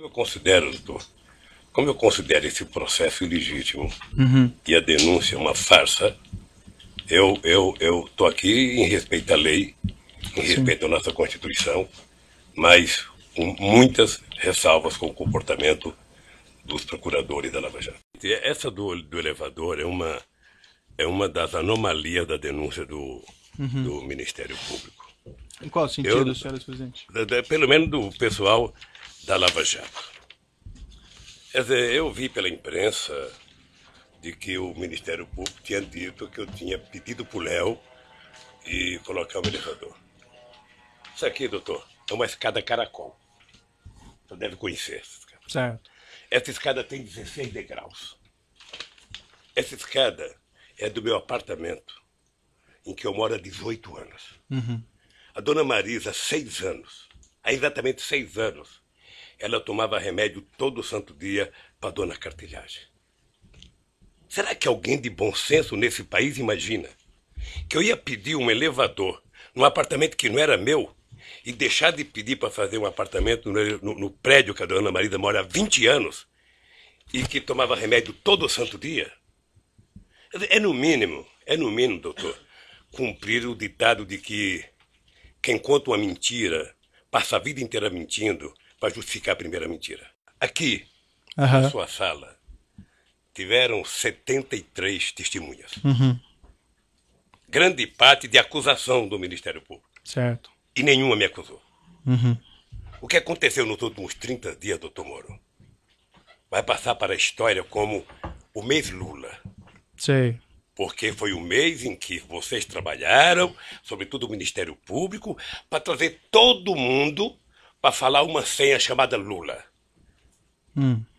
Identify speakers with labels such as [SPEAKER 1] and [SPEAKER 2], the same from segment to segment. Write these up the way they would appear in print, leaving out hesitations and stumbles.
[SPEAKER 1] Eu considero, doutor, como eu considero esse processo ilegítimo e a denúncia uma farsa, eu estou aqui em respeito à lei, em respeito à nossa Constituição, mas com muitas ressalvas com o comportamento dos procuradores da Lava Jato. Essa do elevador é uma das anomalias da denúncia do Ministério Público.
[SPEAKER 2] Em qual sentido, senhor presidente?
[SPEAKER 1] Pelo menos do pessoal da Lava Jato. Quer dizer, eu vi pela imprensa de que o Ministério Público tinha dito que eu tinha pedido para o Léo e colocar um elevador. Isso aqui, doutor, é uma escada caracol. Você deve conhecer essa escada.
[SPEAKER 2] Certo.
[SPEAKER 1] Essa escada tem 16 degraus. Essa escada é do meu apartamento, em que eu moro há 18 anos. A dona Marisa, 6 anos, há exatamente 6 anos, ela tomava remédio todo santo dia para a dona Cartilhagem. Será que alguém de bom senso nesse país imagina que eu ia pedir um elevador num apartamento que não era meu e deixar de pedir para fazer um apartamento no prédio que a dona Marisa mora há 20 anos e que tomava remédio todo santo dia? É no mínimo, doutor, cumprir o ditado de que quem conta uma mentira passa a vida inteira mentindo para justificar a primeira mentira. Aqui, na sua sala, tiveram 73 testemunhas. Grande parte de acusação do Ministério Público.
[SPEAKER 2] Certo.
[SPEAKER 1] E nenhuma me acusou. O que aconteceu nos últimos 30 dias, doutor Moro, vai passar para a história como o mês Lula.
[SPEAKER 2] Sei.
[SPEAKER 1] Porque foi o mês em que vocês trabalharam, sobretudo o Ministério Público, para trazer todo mundo para falar uma senha chamada Lula.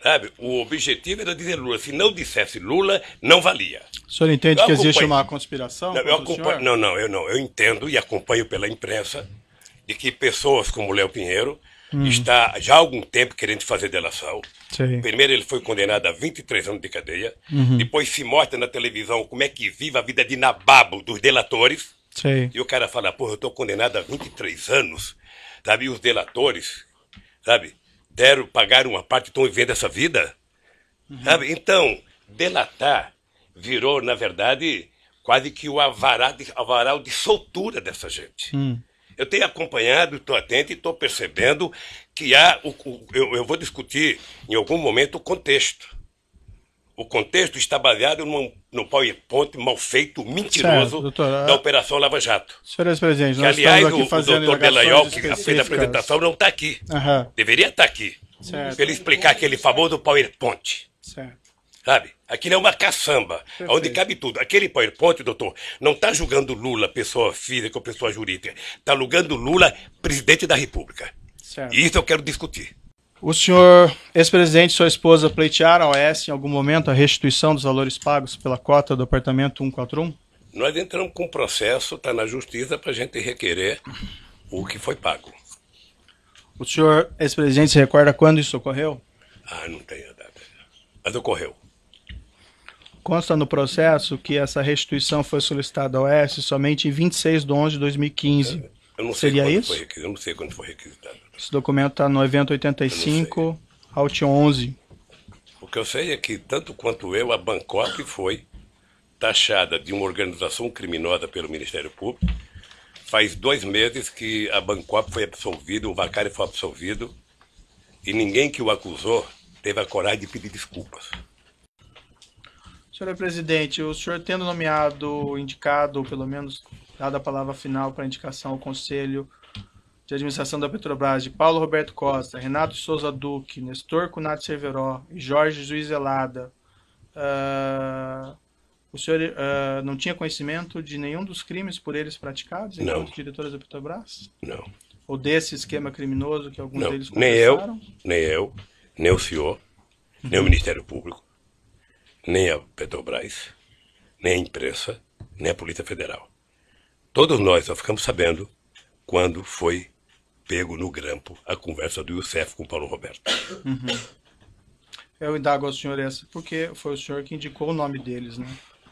[SPEAKER 1] Sabe? O objetivo era dizer Lula. Se não dissesse Lula, não valia.
[SPEAKER 2] O senhor entende que existe uma conspiração?
[SPEAKER 1] Eu entendo e acompanho pela imprensa de que pessoas como Léo Pinheiro está já há algum tempo querendo fazer delação.
[SPEAKER 2] Sim.
[SPEAKER 1] Primeiro ele foi condenado a 23 anos de cadeia. Depois se mostra na televisão como é que vive a vida de nababo dos delatores.
[SPEAKER 2] Sim.
[SPEAKER 1] E o cara fala, porra, eu estou condenado a 23 anos. Sabe? E os delatores, sabe? Pagaram uma parte e estão vivendo essa vida. Sabe? Então, delatar virou, na verdade, quase que o avaral de soltura dessa gente. Eu tenho acompanhado, estou atento e estou percebendo que há... Eu vou discutir em algum momento o contexto. O contexto está baseado no PowerPoint mal feito, mentiroso,
[SPEAKER 2] certo, doutor,
[SPEAKER 1] da Operação Lava Jato.
[SPEAKER 2] Senhores presidentes,
[SPEAKER 1] que,
[SPEAKER 2] nós
[SPEAKER 1] aliás,
[SPEAKER 2] estamos aqui fazendo
[SPEAKER 1] o doutor Delayol, que
[SPEAKER 2] específicas.
[SPEAKER 1] fez a apresentação, não está aqui. Deveria estar aqui.
[SPEAKER 2] Certo.
[SPEAKER 1] Para ele explicar aquele famoso PowerPoint.
[SPEAKER 2] Certo.
[SPEAKER 1] Sabe? Aquilo é uma caçamba,
[SPEAKER 2] Perfeito.
[SPEAKER 1] onde cabe tudo. Aquele PowerPoint, doutor, não está julgando Lula, pessoa física ou pessoa jurídica. Está julgando Lula, presidente da República.
[SPEAKER 2] Certo.
[SPEAKER 1] E isso eu quero discutir.
[SPEAKER 2] O senhor, ex-presidente e sua esposa pleitearam ao OAS em algum momento a restituição dos valores pagos pela cota do apartamento 141?
[SPEAKER 1] Nós entramos com um processo, está na justiça, para a gente requerer o que foi pago.
[SPEAKER 2] O senhor, ex-presidente, se recorda quando isso ocorreu?
[SPEAKER 1] Não tenho a data. Mas ocorreu.
[SPEAKER 2] Consta no processo que essa restituição foi solicitada ao OAS somente em 26 de 11 de 2015.
[SPEAKER 1] Eu não sei
[SPEAKER 2] Seria
[SPEAKER 1] quando
[SPEAKER 2] isso?
[SPEAKER 1] foi requisitado. Eu não sei quando foi requisitado.
[SPEAKER 2] Esse documento está no evento 85, Alt 11.
[SPEAKER 1] O que eu sei é que, tanto quanto eu, a Bangkok foi taxada de uma organização criminosa pelo Ministério Público. Faz 2 meses que a Bangkok foi absolvido, o Vacari foi absolvido, e ninguém que o acusou teve a coragem de pedir desculpas.
[SPEAKER 2] Senhor presidente, o senhor tendo nomeado, indicado, ou pelo menos dado a palavra final para indicação ao Conselho de Administração da Petrobras de Paulo Roberto Costa, Renato Souza Duque, Nestor Cunati Cerveró e Jorge Juiz Elada, o senhor não tinha conhecimento de nenhum dos crimes por eles praticados enquanto diretores da Petrobras?
[SPEAKER 1] Não.
[SPEAKER 2] Ou desse esquema criminoso que alguns deles
[SPEAKER 1] confessaram?
[SPEAKER 2] Nem
[SPEAKER 1] eu, nem o senhor, nem o Ministério Público, nem a Petrobras, nem a imprensa, nem a Polícia Federal. Todos nós só ficamos sabendo quando foi pego no grampo a conversa do Youssef com o Paulo Roberto.
[SPEAKER 2] Eu indago ao senhor essa, porque foi o senhor que indicou o nome deles, né?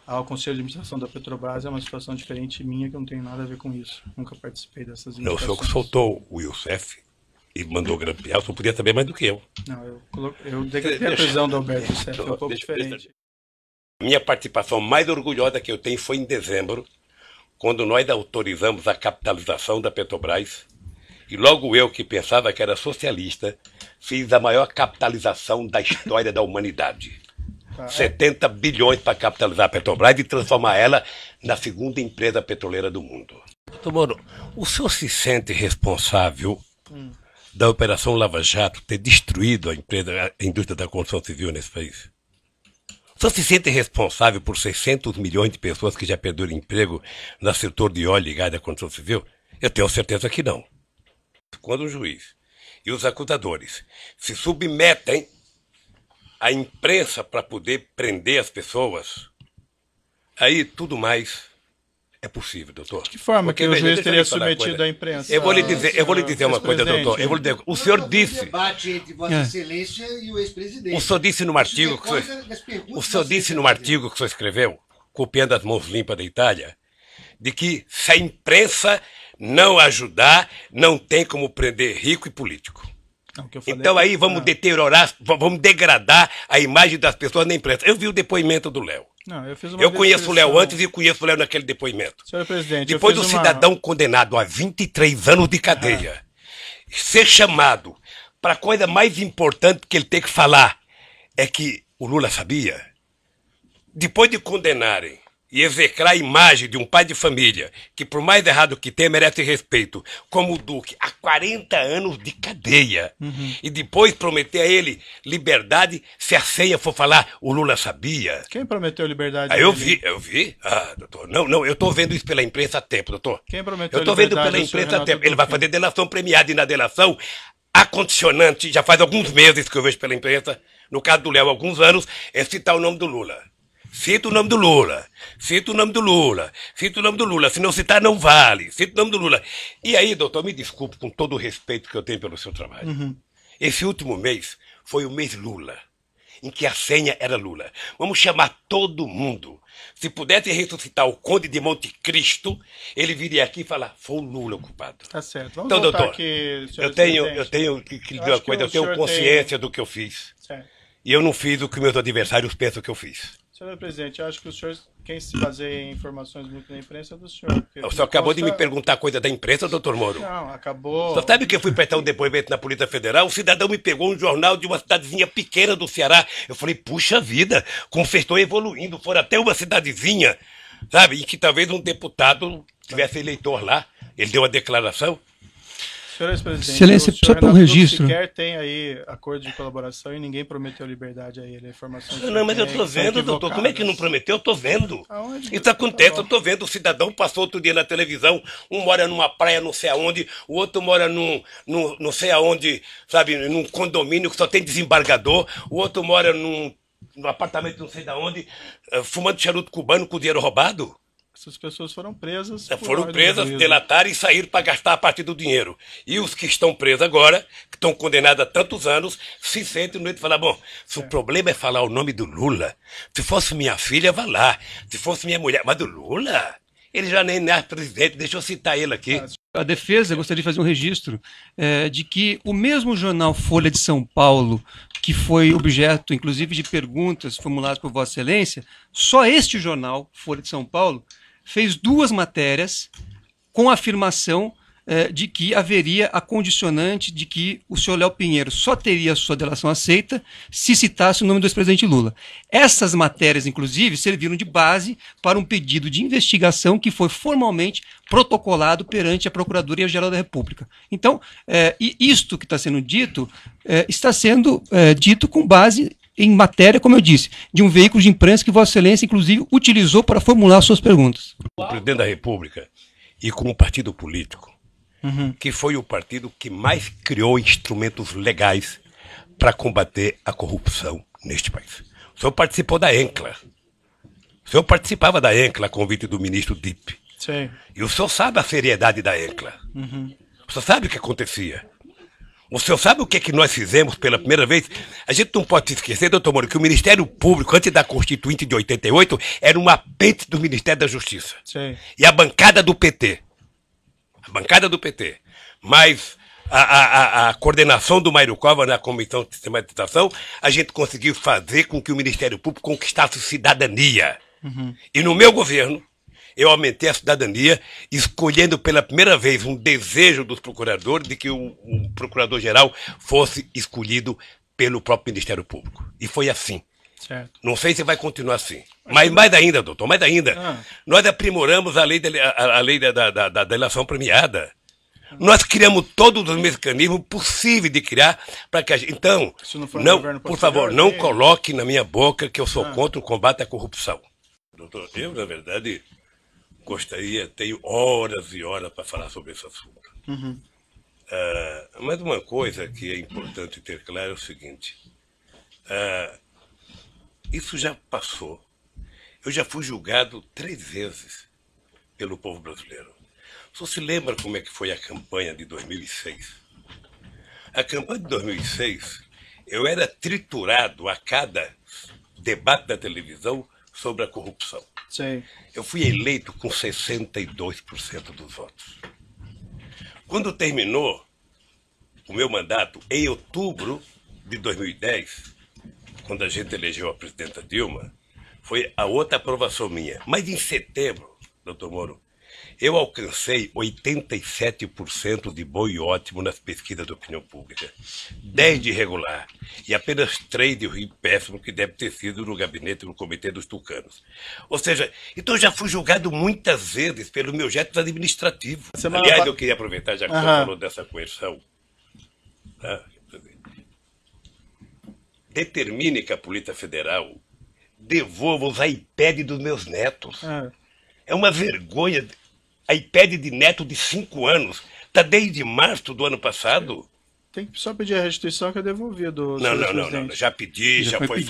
[SPEAKER 2] Ao Conselho de Administração da Petrobras é uma situação diferente minha, que eu não tenho nada a ver com isso. Nunca participei dessas indicações.
[SPEAKER 1] Não, o senhor que soltou o Youssef e mandou grampear, o senhor podia saber mais do que eu.
[SPEAKER 2] Não, eu decretei a prisão do Alberto José, foi um pouco diferente.
[SPEAKER 1] Minha participação mais orgulhosa que eu tenho foi em dezembro, quando nós autorizamos a capitalização da Petrobras, e logo eu, que pensava que era socialista, fiz a maior capitalização da história da humanidade. 70 bilhões para capitalizar a Petrobras e transformar ela na segunda empresa petroleira do mundo. Doutor Moro, o senhor se sente responsável da Operação Lava Jato ter destruído a indústria da construção civil nesse país? O senhor se sente responsável por 600 milhões de pessoas que já perderam emprego no setor de óleo e gás da construção civil? Eu tenho certeza que não. Quando o juiz e os acusadores se submetem à imprensa para poder prender as pessoas, aí tudo mais é possível, doutor.
[SPEAKER 2] De que forma que o juiz teria submetido à imprensa?
[SPEAKER 1] Eu vou lhe dizer uma coisa, doutor. O senhor disse...
[SPEAKER 3] debate entre Vossa Excelência e o ex-presidente.
[SPEAKER 1] O senhor disse num artigo que o senhor escreveu, copiando as mãos limpas da Itália, de que se a imprensa não ajudar, não tem como prender rico e político. Então aí vamos deteriorar, vamos degradar a imagem das pessoas na imprensa. Eu vi o depoimento do Léo. Eu conheço o Léo antes e conheço o Léo naquele depoimento.
[SPEAKER 2] Senhor presidente,
[SPEAKER 1] depois do cidadão condenado a 23 anos de cadeia ser chamado para a coisa mais importante que ele tem que falar é que o Lula sabia. Depois de condenarem e execrar a imagem de um pai de família que, por mais errado que tenha, merece respeito, como o Duque, há 40 anos de cadeia, e depois prometer a ele liberdade se a senha for falar, o Lula sabia.
[SPEAKER 2] Quem prometeu liberdade?
[SPEAKER 1] Eu vi. Doutor, não, eu estou vendo isso pela imprensa há tempo, doutor.
[SPEAKER 2] Quem prometeu
[SPEAKER 1] eu estou vendo pela imprensa há tempo. Ele vai fazer delação premiada, e na delação, a condicionante, já faz alguns meses que eu vejo pela imprensa, no caso do Léo, alguns anos, é citar o nome do Lula. Cita o nome do Lula, se não citar não vale, cita o nome do Lula. E aí, doutor, me desculpe com todo o respeito que eu tenho pelo seu trabalho. Esse último mês foi o mês Lula, em que a senha era Lula. Vamos chamar todo mundo. Se pudesse ressuscitar o Conde de Monte Cristo, ele viria aqui e falar, foi o Lula o culpado.
[SPEAKER 2] Tá certo. Vamos
[SPEAKER 1] então, doutor,
[SPEAKER 2] aqui,
[SPEAKER 1] eu tenho que dizer uma coisa, eu tenho consciência do que eu fiz.
[SPEAKER 2] Certo.
[SPEAKER 1] E eu não fiz o que meus adversários pensam que eu fiz.
[SPEAKER 2] Senhor presidente, eu acho que o senhor, quem se baseia em informações muito na imprensa é do senhor.
[SPEAKER 1] O senhor acabou de me perguntar coisa da imprensa, doutor Moro?
[SPEAKER 2] Não, acabou.
[SPEAKER 1] Só sabe que eu fui prestar um depoimento na Polícia Federal? O cidadão me pegou um jornal de uma cidadezinha pequena do Ceará. Eu falei, puxa vida, como vocês estão evoluindo. Foram até uma cidadezinha, sabe, em que talvez um deputado tivesse eleitor lá. Ele deu uma declaração.
[SPEAKER 2] Senhor ex-presidente,
[SPEAKER 4] Excelência, só para um registro.
[SPEAKER 2] Sequer tem aí acordo de colaboração e ninguém prometeu liberdade a ele.
[SPEAKER 1] Não, mas eu estou vendo, doutor. Como é que não prometeu? Eu estou vendo. Isso acontece, eu estou vendo. O cidadão passou outro dia na televisão. Um mora numa praia não sei aonde, o outro mora não sei aonde, sabe, num condomínio que só tem desembargador. O outro mora num apartamento não sei de onde, fumando charuto cubano com dinheiro roubado.
[SPEAKER 2] Essas pessoas foram presas.
[SPEAKER 1] Foram presas, delataram e saíram para gastar a partir do dinheiro. E os que estão presos agora, que estão condenados a tantos anos, se sentem no meio de falar, bom, se o problema é falar o nome do Lula, se fosse minha filha, vá lá. Se fosse minha mulher, mas do Lula? Ele já nem é presidente, deixa eu citar ele aqui.
[SPEAKER 4] A defesa gostaria de fazer um registro de que o mesmo jornal Folha de São Paulo, que foi objeto, inclusive, de perguntas formuladas por Vossa Excelência, só este jornal, Folha de São Paulo, fez 2 matérias com a afirmação de que haveria a condicionante de que o senhor Léo Pinheiro só teria a sua delação aceita se citasse o nome do ex-presidente Lula. Essas matérias, inclusive, serviram de base para um pedido de investigação que foi formalmente protocolado perante a Procuradoria-Geral da República. Então, isto que está sendo dito, está sendo dito com base em matéria, como eu disse, de um veículo de imprensa que Vossa Excelência, inclusive, utilizou para formular suas perguntas.
[SPEAKER 1] O presidente da República e como partido político, que foi o partido que mais criou instrumentos legais para combater a corrupção neste país. O senhor participou da ENCLA. O senhor participava da ENCLA a convite do ministro Dipp.
[SPEAKER 2] Sim.
[SPEAKER 1] E o senhor sabe a seriedade da ENCLA. O senhor sabe o que acontecia. O senhor sabe o que é que nós fizemos pela primeira vez? A gente não pode se esquecer, doutor Moro, que o Ministério Público, antes da Constituinte de 88, era um apêndice do Ministério da Justiça.
[SPEAKER 2] Sim.
[SPEAKER 1] E a bancada do PT. A bancada do PT. Mais a coordenação do Mário Cova na Comissão de Sistematização, a gente conseguiu fazer com que o Ministério Público conquistasse cidadania. E no meu governo, eu aumentei a cidadania, escolhendo pela primeira vez um desejo dos procuradores de que o procurador-geral fosse escolhido pelo próprio Ministério Público. E foi assim.
[SPEAKER 2] Certo.
[SPEAKER 1] Não sei se vai continuar assim. Mas mais ainda, doutor, mais ainda. Nós aprimoramos a lei da delação premiada. Nós criamos todos os mecanismos possíveis de criar para que a gente... Então, não, por favor, não coloque na minha boca que eu sou contra o combate à corrupção. Doutor, eu, na verdade, tenho horas e horas para falar sobre esse assunto. Mas uma coisa que é importante ter claro é o seguinte. Isso já passou. Eu já fui julgado 3 vezes pelo povo brasileiro. Só se lembra como é que foi a campanha de 2006? A campanha de 2006, eu era triturado a cada debate da televisão sobre a corrupção.
[SPEAKER 2] Sim.
[SPEAKER 1] Eu fui eleito com 62% dos votos. Quando terminou o meu mandato, em outubro de 2010, quando a gente elegeu a presidenta Dilma, foi a outra aprovação minha. Mas em setembro, doutor Moro, eu alcancei 87% de bom e ótimo nas pesquisas de opinião pública, 10 de regular e apenas 3 de ruim péssimo, que deve ter sido no gabinete do Comitê dos Tucanos. Ou seja, então eu já fui julgado muitas vezes pelo meu jeito administrativo. Aliás, eu queria aproveitar, já que você falou dessa coerção, tá? Determine que a Polícia Federal devolva os iPads dos meus netos. É uma vergonha. iPad de neto de 5 anos. Está desde março do ano passado.
[SPEAKER 2] Tem que só pedir a restituição que é devolvido.
[SPEAKER 1] Não. Já pedi, já foi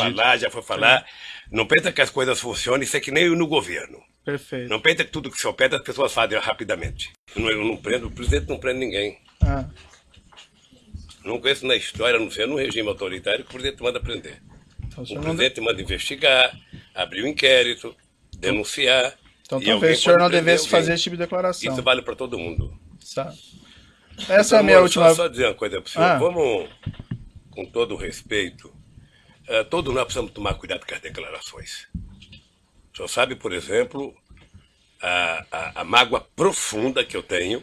[SPEAKER 1] falar. Não pensa que as coisas funcionam, isso é que nem eu no governo.
[SPEAKER 2] Perfeito.
[SPEAKER 1] Não pensa que tudo que se opera as pessoas fazem rapidamente. Eu não prendo, o presidente não prende ninguém. Não conheço na história, não sei, no regime autoritário, que o presidente manda prender. Então, o presidente manda investigar, abrir um inquérito, denunciar.
[SPEAKER 2] Então talvez o senhor não devesse fazer esse tipo de declaração.
[SPEAKER 1] Isso vale para todo mundo.
[SPEAKER 2] Essa é a minha última...
[SPEAKER 1] Só dizer uma coisa para o senhor. Vamos, com todo o respeito, todos nós precisamos tomar cuidado com as declarações. O senhor sabe, por exemplo, a mágoa profunda que eu tenho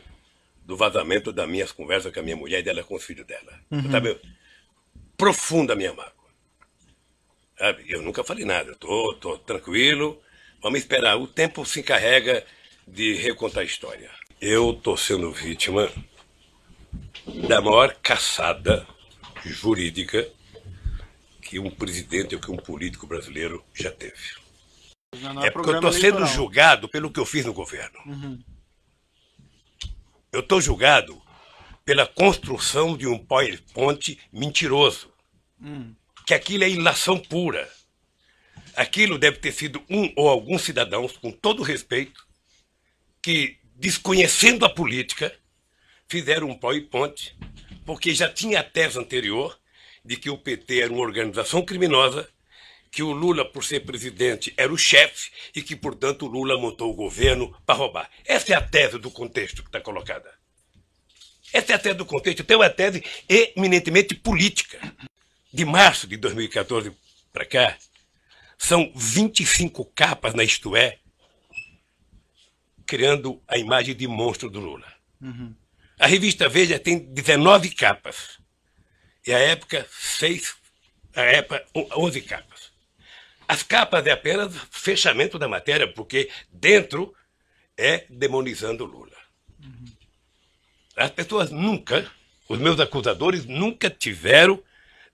[SPEAKER 1] do vazamento das minhas conversas com a minha mulher e dela com os filhos dela. Sabe? Profunda a minha mágoa. Sabe? Eu nunca falei nada. Estou tranquilo. Vamos esperar. O tempo se encarrega de recontar a história. Eu estou sendo vítima da maior caçada jurídica que um presidente ou que um político brasileiro já teve. É porque eu estou sendo julgado pelo que eu fiz no governo. Eu estou julgado pela construção de um PowerPoint mentiroso. Que aquilo é ilação pura. Aquilo deve ter sido um ou alguns cidadãos, com todo respeito, que, desconhecendo a política, fizeram um PowerPoint, porque já tinha a tese anterior de que o PT era uma organização criminosa, que o Lula, por ser presidente, era o chefe e que, portanto, o Lula montou o governo para roubar. Essa é a tese do contexto que está colocada. Essa é a tese do contexto. Tem uma tese eminentemente política. De março de 2014 para cá, são 25 capas na Isto É, criando a imagem de monstro do Lula. A revista Veja tem 19 capas. E a época, 11 capas. As capas é apenas fechamento da matéria, porque dentro é demonizando o Lula. As pessoas nunca, os meus acusadores, nunca tiveram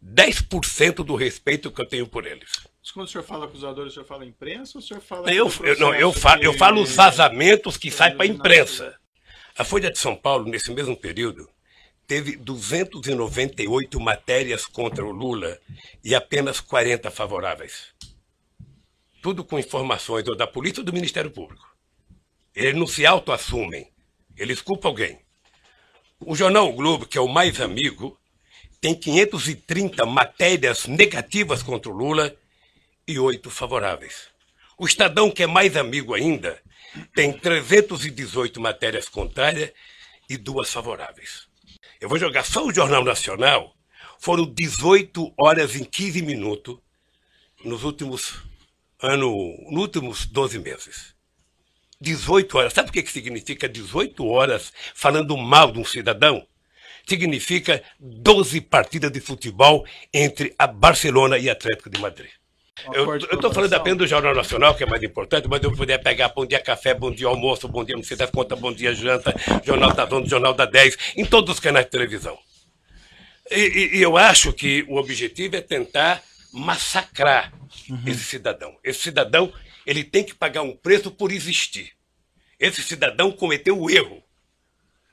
[SPEAKER 1] 10% do respeito que eu tenho por eles.
[SPEAKER 2] Quando o senhor fala acusadores, o senhor fala imprensa ou o senhor fala...
[SPEAKER 1] Eu falo os vazamentos que saem para a imprensa. A Folha de São Paulo, nesse mesmo período, teve 298 matérias contra o Lula e apenas 40 favoráveis. Tudo com informações ou da polícia ou do Ministério Público. Eles não se autoassumem. Eles culpam alguém. O jornal O Globo, que é o mais amigo, tem 530 matérias negativas contra o Lula e 8 favoráveis. O Estadão, que é mais amigo ainda, tem 318 matérias contrárias e 2 favoráveis. eu vou jogar só o Jornal Nacional, foram 18 horas e 15 minutos nos últimos 12 meses. 18 horas. Sabe o que significa 18 horas falando mal de um cidadão? Significa 12 partidas de futebol entre a Barcelona e Atlético de Madrid. Eu estou falando apenas do Jornal Nacional, que é mais importante, mas eu poderia pegar Bom Dia Café, Bom Dia Almoço, Bom Dia Não Sei das Contas, Bom Dia Janta, Jornal da Zona, Jornal da 10, em todos os canais de televisão. E eu acho que o objetivo é tentar massacrar esse cidadão. Esse cidadão, ele tem que pagar um preço por existir. Esse cidadão cometeu o erro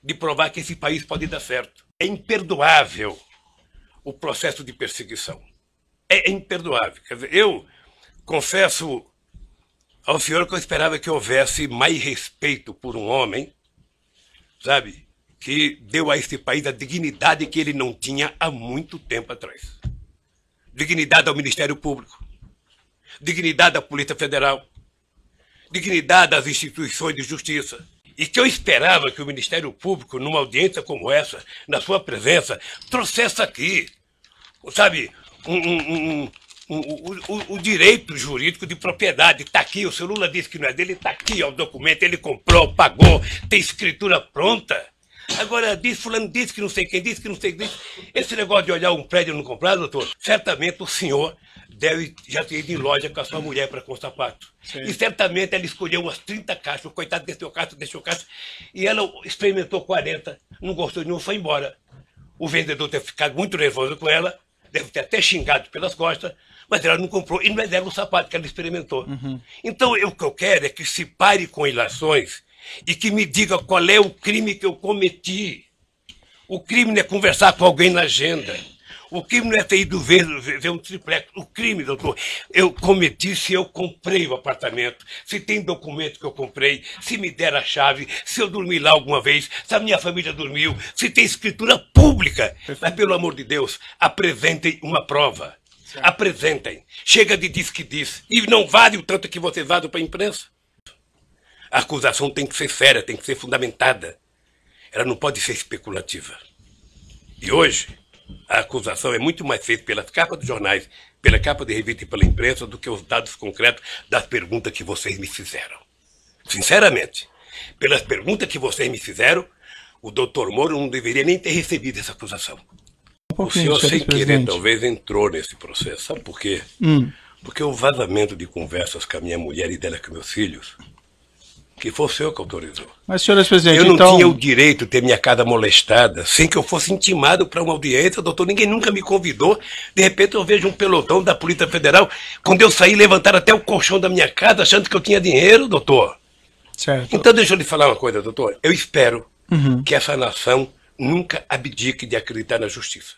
[SPEAKER 1] de provar que esse país pode dar certo. É imperdoável o processo de perseguição. É imperdoável. Quer dizer, eu confesso ao senhor que eu esperava que houvesse mais respeito por um homem, sabe, que deu a esse país a dignidade que ele não tinha há muito tempo atrás. Dignidade ao Ministério Público, dignidade à Polícia Federal, dignidade às instituições de justiça. E que eu esperava que o Ministério Público, numa audiência como essa, na sua presença, trouxesse aqui, sabe, o direito jurídico de propriedade. Está aqui, o seu Lula disse que não é dele, está aqui, ó, o documento, ele comprou, pagou, tem escritura pronta. Agora, fulano disse que não sei quem disse, que não sei quem disse. Esse negócio de olhar um prédio e não comprar, doutor, certamente o senhor deve já ter ido em loja com a sua mulher para comprar sapato. Sim. E certamente ela escolheu umas 30 caixas, o coitado deixou caixa, e ela experimentou 40, não gostou de nenhum, foi embora. O vendedor deve ter ficado muito nervoso com ela, deve ter até xingado pelas costas, mas ela não comprou, e não é dela o sapato que ela experimentou. Então, o que eu quero é que se pare com ilações e que me diga qual é o crime que eu cometi. O crime não é conversar com alguém na agenda. O crime não é ter ido ver um triplex. O crime, doutor, eu cometi se eu comprei o apartamento, se tem documento que eu comprei, se me der a chave, se eu dormi lá alguma vez, se a minha família dormiu, se tem escritura pública. Mas, pelo amor de Deus, apresentem uma prova. Certo. Apresentem. Chega de diz que diz. E não vale o tanto que vocês vazam para a imprensa. A acusação tem que ser séria, tem que ser fundamentada. Ela não pode ser especulativa. E hoje, a acusação é muito mais feita pelas capas dos jornais, pela capa de revista e pela imprensa do que os dados concretos das perguntas que vocês me fizeram. Sinceramente, pelas perguntas que vocês me fizeram, o doutor Moro não deveria nem ter recebido essa acusação. O senhor, sem querer, talvez entrou nesse processo. Sabe por quê? Porque o vazamento de conversas com a minha mulher e dela com meus filhos, que foi o senhor que autorizou. Mas, senhor presidente, eu não tinha o direito de ter minha casa molestada sem que eu fosse intimado para uma audiência, doutor. Ninguém nunca me convidou. De repente eu vejo um pelotão da Polícia Federal. Quando eu saí, levantaram até o colchão da minha casa, achando que eu tinha dinheiro, doutor. Certo. Então deixa eu lhe falar uma coisa, doutor. Eu espero que essa nação nunca abdique de acreditar na justiça.